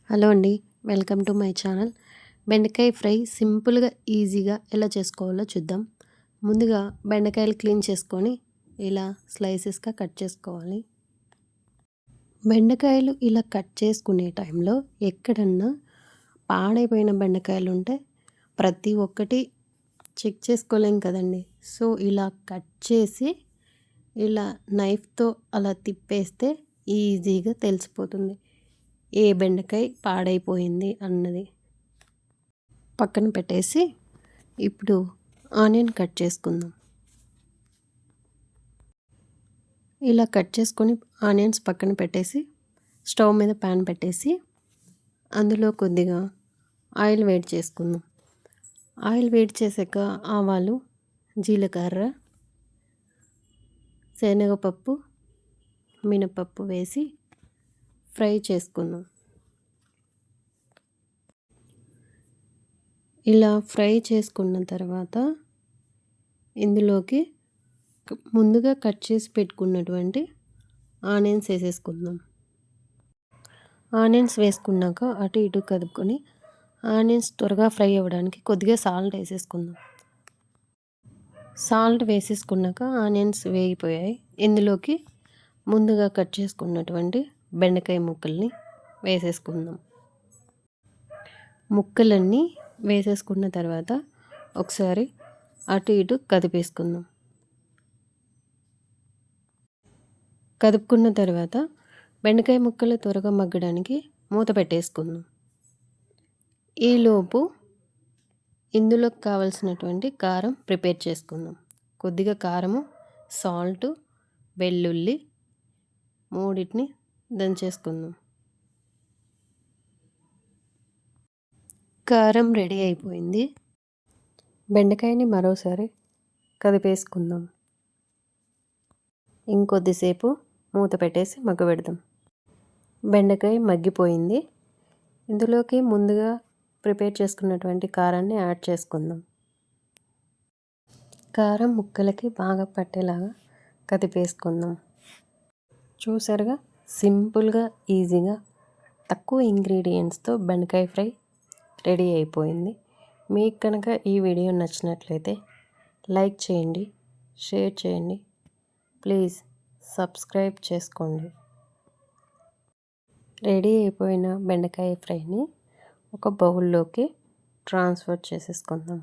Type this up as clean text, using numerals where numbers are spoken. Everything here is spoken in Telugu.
హలో అండి, వెల్కమ్ టు మై ఛానల్. బెండకాయ ఫ్రై సింపుల్గా ఈజీగా ఎలా చేసుకోవాలో చూద్దాం. ముందుగా బెండకాయలు క్లీన్ చేసుకొని ఇలా స్లైసెస్గా కట్ చేసుకోవాలి. బెండకాయలు ఇలా కట్ చేసుకునే టైంలో ఎక్కడన్నా పాడైపోయిన బెండకాయలు ఉంటే ప్రతి ఒక్కటి చెక్ చేసుకోలేం కదండి. సో ఇలా కట్ చేసి ఇలా నైఫ్తో అలా తిప్పేస్తే ఈజీగా తెలిసిపోతుంది ఏ బెండకాయ పాడైపోయింది అన్నది. పక్కన పెట్టేసి ఇప్పుడు ఆనియన్ కట్ చేసుకుందాం. ఇలా కట్ చేసుకొని ఆనియన్స్ పక్కన పెట్టేసి స్టవ్ మీద ప్యాన్ పెట్టేసి అందులో కొద్దిగా ఆయిల్ వేడి చేసుకుందాం. ఆయిల్ వేడి చేసాక ఆవాలు, జీలకర్ర, శనగపప్పు, మినపప్పు వేసి ఫ్రై చేసుకుందాం. ఇలా ఫ్రై చేసుకున్న తర్వాత ఇందులోకి ముందుగా కట్ చేసి పెట్టుకున్నటువంటి ఆనియన్స్ వేసేసుకుందాం. ఆనియన్స్ వేసుకున్నాక అటు ఇటు కదుపుకొని ఆనియన్స్ త్వరగా ఫ్రై అవ్వడానికి కొద్దిగా సాల్ట్ వేసేసుకుందాం. సాల్ట్ వేసేసుకున్నాక ఆనియన్స్ వేగిపోయాయి. ఇందులోకి ముందుగా కట్ చేసుకున్నటువంటి బెండకాయ ముక్కల్ని వేసేసుకుందాం. ముక్కలన్నీ వేసేసుకున్న తర్వాత ఒకసారి అటు ఇటు కదిపేసుకుందాం. కదుపుకున్న తర్వాత బెండకాయ ముక్కలు త్వరగా మగ్గడానికి మూత పెట్టేసుకుందాం. ఈలోపు ఇందులోకి కావలసినటువంటి కారం ప్రిపేర్ చేసుకుందాం. కొద్దిగా కారము, సాల్ట్, వెల్లుల్లి మూడింటిని దంచేసుకుందాం. కారం రెడీ అయిపోయింది. బెండకాయని మరోసారి కదిపేసుకుందాం. ఇంకొద్దిసేపు మూత పెట్టేసి మగ్గబెడదాం. బెండకాయ మగ్గిపోయింది. ఇందులోకి ముందుగా ప్రిపేర్ చేసుకున్నటువంటి కారాన్ని యాడ్ చేసుకుందాం. కారం ముక్కలకి బాగా పట్టేలాగా కదిపేసుకుందాం. చూసారుగా, సింపుల్గా ఈజీగా తక్కువ ఇంగ్రీడియంట్స్తో బెండకాయ ఫ్రై రెడీ అయిపోయింది. మీకు కనుక ఈ వీడియో నచ్చినట్లయితే లైక్ చేయండి, షేర్ చేయండి, ప్లీజ్ సబ్స్క్రైబ్ చేసుకోండి. రెడీ అయిపోయిన బెండకాయ ఫ్రైని ఒక బౌల్లోకి ట్రాన్స్ఫర్ చేసేసుకుందాం.